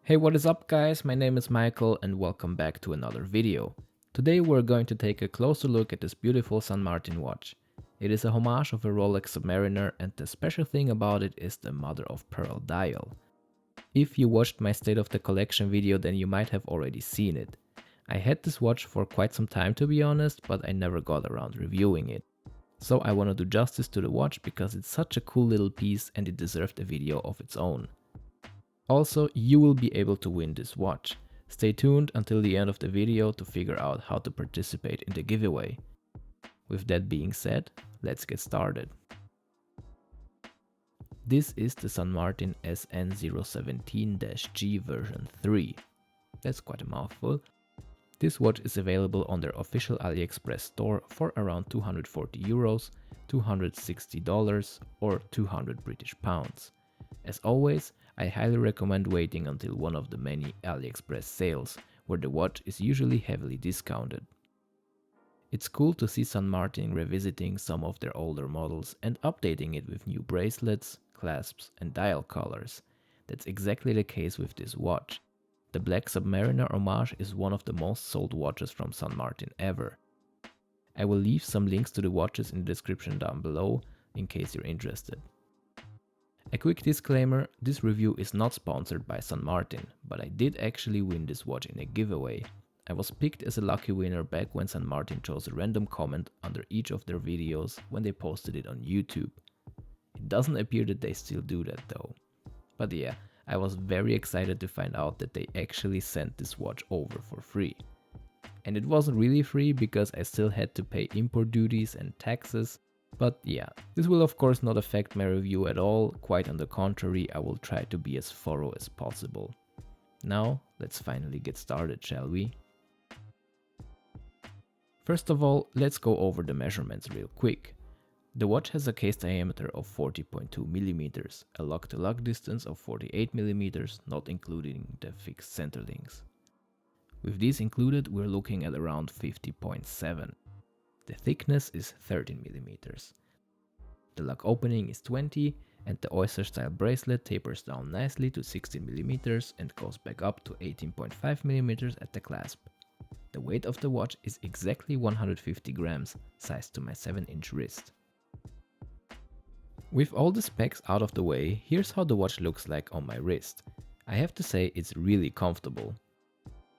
Hey, what is up guys? My name is Michael and welcome back to another video. Today we're going to take a closer look at this beautiful San Martin watch. It is a homage of a Rolex Submariner and the special thing about it is the mother of pearl dial. If you watched my state of the collection video, then you might have already seen it. I had this watch for quite some time to be honest, but I never got around reviewing it. So I want to do justice to the watch because it's such a cool little piece and it deserved a video of its own. Also, you will be able to win this watch. Stay tuned until the end of the video to figure out how to participate in the giveaway. With that being said, let's get started. This is the San Martin SN017v3 version 3. That's quite a mouthful. This watch is available on their official AliExpress store for around €240, $260 or 200 British pounds. As always, I highly recommend waiting until one of the many AliExpress sales, where the watch is usually heavily discounted. It's cool to see San Martin revisiting some of their older models and updating it with new bracelets, clasps and dial colors. That's exactly the case with this watch. The Black Submariner homage is one of the most sold watches from San Martin ever. I will leave some links to the watches in the description down below in case you're interested. A quick disclaimer, this review is not sponsored by San Martin, but I did actually win this watch in a giveaway. I was picked as a lucky winner back when San Martin chose a random comment under each of their videos when they posted it on YouTube. It doesn't appear that they still do that though. But yeah, I was very excited to find out that they actually sent this watch over for free. And it wasn't really free because I still had to pay import duties and taxes. But yeah, this will of course not affect my review at all, quite on the contrary, I will try to be as thorough as possible. Now, let's finally get started, shall we? First of all, let's go over the measurements real quick. The watch has a case diameter of 40.2mm, a lock-to-lock distance of 48mm, not including the fixed center links. With these included, we're looking at around 50.7. The thickness is 13mm. The lock opening is 20 and the oyster style bracelet tapers down nicely to 16mm and goes back up to 18.5mm at the clasp. The weight of the watch is exactly 150 grams, sized to my 7-inch wrist. With all the specs out of the way, here's how the watch looks like on my wrist. I have to say it's really comfortable.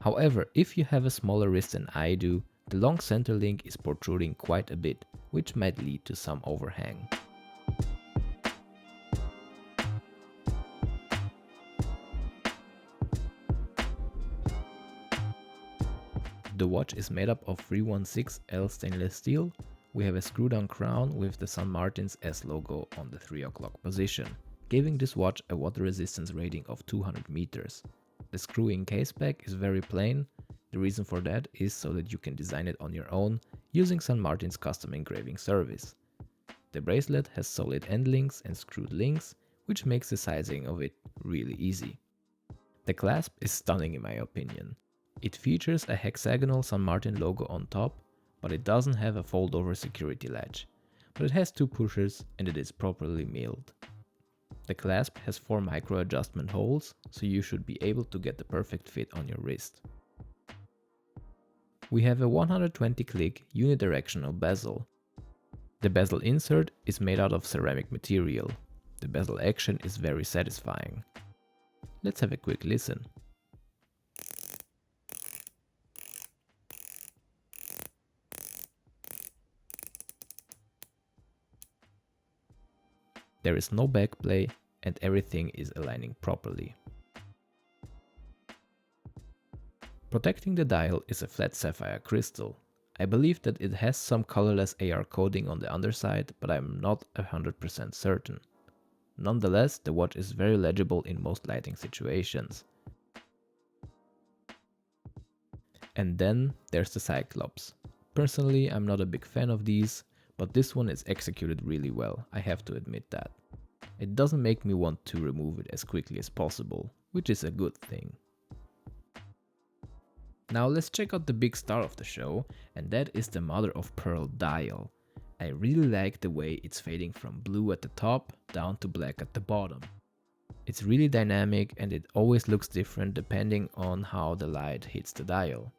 However, if you have a smaller wrist than I do, the long center link is protruding quite a bit, which might lead to some overhang. The watch is made up of 316L stainless steel. We have a screw down crown with the San Martin's S logo on the 3 o'clock position, giving this watch a water resistance rating of 200 meters. The screw-in case back is very plain. The reason for that is so that you can design it on your own using San Martin's custom engraving service. The bracelet has solid end links and screwed links, which makes the sizing of it really easy. The clasp is stunning in my opinion. It features a hexagonal San Martin logo on top, but it doesn't have a fold-over security latch. But it has 2 pushers and it is properly milled. The clasp has 4 micro adjustment holes, so you should be able to get the perfect fit on your wrist. We have a 120 click unidirectional bezel. The bezel insert is made out of ceramic material. The bezel action is very satisfying. Let's have a quick listen. There is no backplay and everything is aligning properly. Protecting the dial is a flat sapphire crystal. I believe that it has some colorless AR coating on the underside, but I'm not 100% certain. Nonetheless, the watch is very legible in most lighting situations. And then there's the Cyclops. Personally, I'm not a big fan of these, but this one is executed really well, I have to admit that. It doesn't make me want to remove it as quickly as possible, which is a good thing. Now let's check out the big star of the show, and that is the mother of pearl dial. I really like the way it's fading from blue at the top down to black at the bottom. It's really dynamic and it always looks different depending on how the light hits the dial.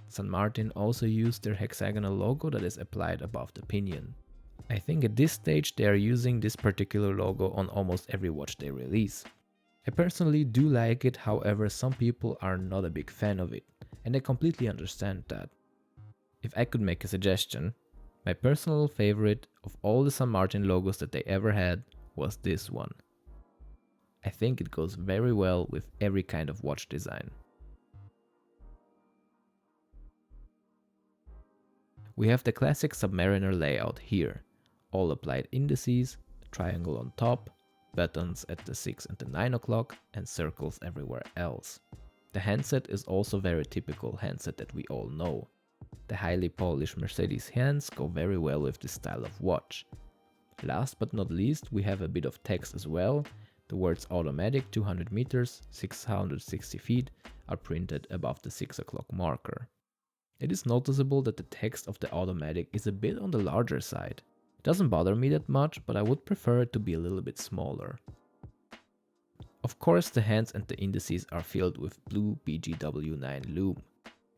San Martin also used their hexagonal logo that is applied above the pinion. I think at this stage they are using this particular logo on almost every watch they release. I personally do like it, however some people are not a big fan of it, and I completely understand that. If I could make a suggestion, my personal favorite of all the San Martin logos that they ever had was this one. I think it goes very well with every kind of watch design. We have the classic Submariner layout here. All applied indices, triangle on top, buttons at the 6 and the 9 o'clock, and circles everywhere else. The handset is also very typical handset that we all know. The highly polished Mercedes hands go very well with this style of watch. Last but not least, we have a bit of text as well. The words automatic 200 meters, 660 feet are printed above the 6 o'clock marker. It is noticeable that the text of the automatic is a bit on the larger side. It doesn't bother me that much, but I would prefer it to be a little bit smaller. Of course, the hands and the indices are filled with blue BGW9 lume.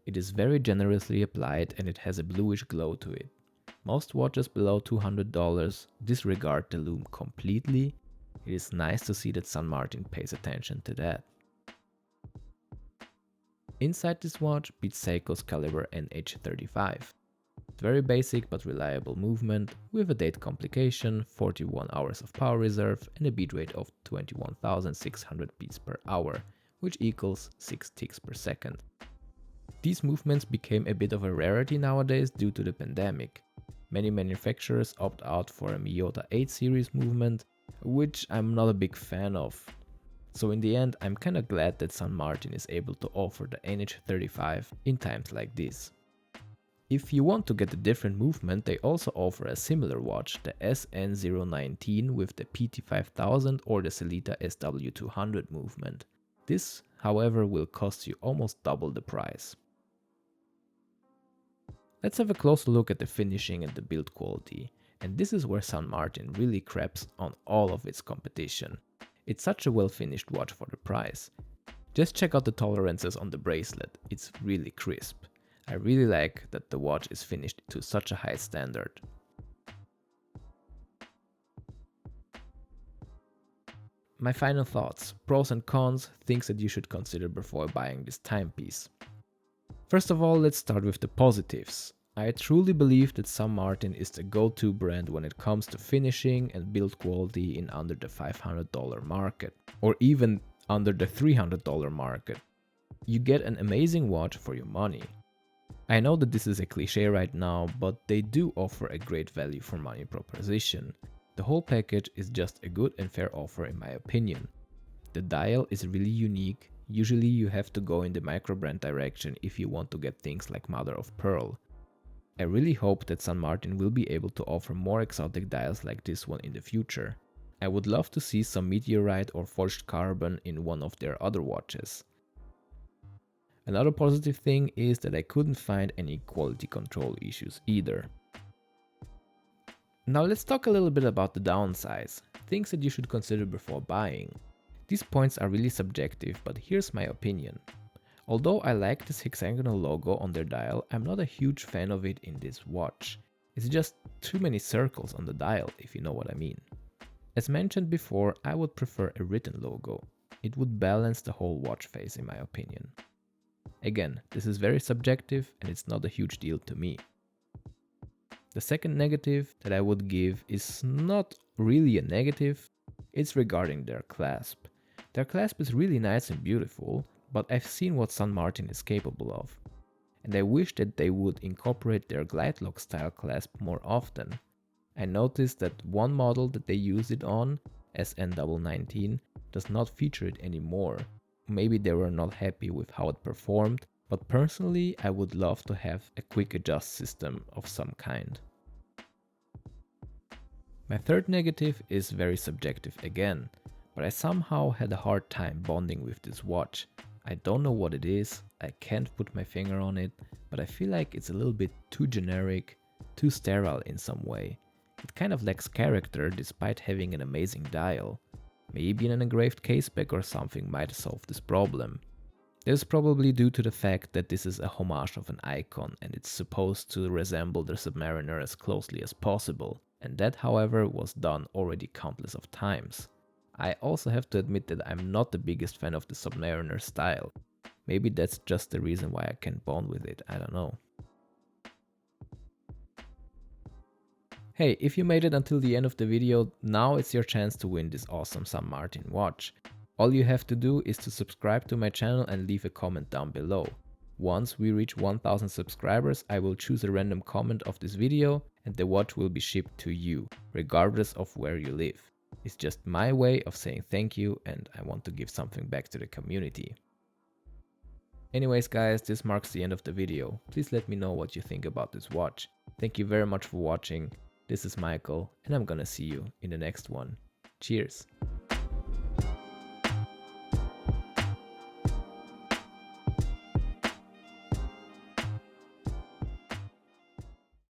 It is very generously applied and it has a bluish glow to it. Most watches below $200 disregard the lume completely. It is nice to see that San Martin pays attention to that. Inside this watch beats Seiko's caliber NH35. Very basic but reliable movement with a date complication, 41 hours of power reserve and a beat rate of 21,600 beats per hour, which equals 6 ticks per second. These movements became a bit of a rarity nowadays due to the pandemic. Many manufacturers opt out for a Miyota 8 series movement, which I'm not a big fan of. So in the end, I'm kinda glad that San Martin is able to offer the NH35 in times like this. If you want to get a different movement, they also offer a similar watch, the SN017 with the PT5000 or the Sellita SW200 movement. This, however, will cost you almost double the price. Let's have a closer look at the finishing and the build quality, and this is where San Martin really craps on all of its competition. It's such a well finished watch for the price. Just check out the tolerances on the bracelet, it's really crisp. I really like that the watch is finished to such a high standard. My final thoughts, pros and cons, things that you should consider before buying this timepiece. First of all, let's start with the positives. I truly believe that San Martin is the go-to brand when it comes to finishing and build quality in under the $500 market, or even under the $300 market. You get an amazing watch for your money. I know that this is a cliche right now, but they do offer a great value for money proposition. The whole package is just a good and fair offer in my opinion. The dial is really unique. Usually you have to go in the micro brand direction if you want to get things like mother of pearl. I really hope that San Martin will be able to offer more exotic dials like this one in the future. I would love to see some meteorite or forged carbon in one of their other watches. Another positive thing is that I couldn't find any quality control issues either. Now let's talk a little bit about the downsides, things that you should consider before buying. These points are really subjective, but here's my opinion. Although I like this hexagonal logo on their dial, I'm not a huge fan of it in this watch. It's just too many circles on the dial, if you know what I mean. As mentioned before, I would prefer a written logo. It would balance the whole watch face in my opinion. Again, this is very subjective and it's not a huge deal to me. The second negative that I would give is not really a negative, it's regarding their clasp. Their clasp is really nice and beautiful, but I've seen what San Martin is capable of. And I wish that they would incorporate their glide lock style clasp more often. I noticed that one model that they use it on, SN017, does not feature it anymore. Maybe they were not happy with how it performed, but personally I would love to have a quick adjust system of some kind. My third negative is very subjective again, but I somehow had a hard time bonding with this watch. I don't know what it is, I can't put my finger on it, but I feel like it's a little bit too generic, too sterile in some way. It kind of lacks character despite having an amazing dial. Maybe an engraved caseback or something might solve this problem. This is probably due to the fact that this is a homage of an icon and it's supposed to resemble the Submariner as closely as possible, and that however was done already countless of times. I also have to admit that I'm not the biggest fan of the Submariner style. Maybe that's just the reason why I can't bond with it, I don't know. Hey, if you made it until the end of the video, now it's your chance to win this awesome San Martin watch. All you have to do is to subscribe to my channel and leave a comment down below. Once we reach 1000 subscribers, I will choose a random comment of this video and the watch will be shipped to you, regardless of where you live. It's just my way of saying thank you and I want to give something back to the community. Anyways guys, this marks the end of the video. Please let me know what you think about this watch. Thank you very much for watching. This is Michael and I'm gonna see you in the next one. Cheers!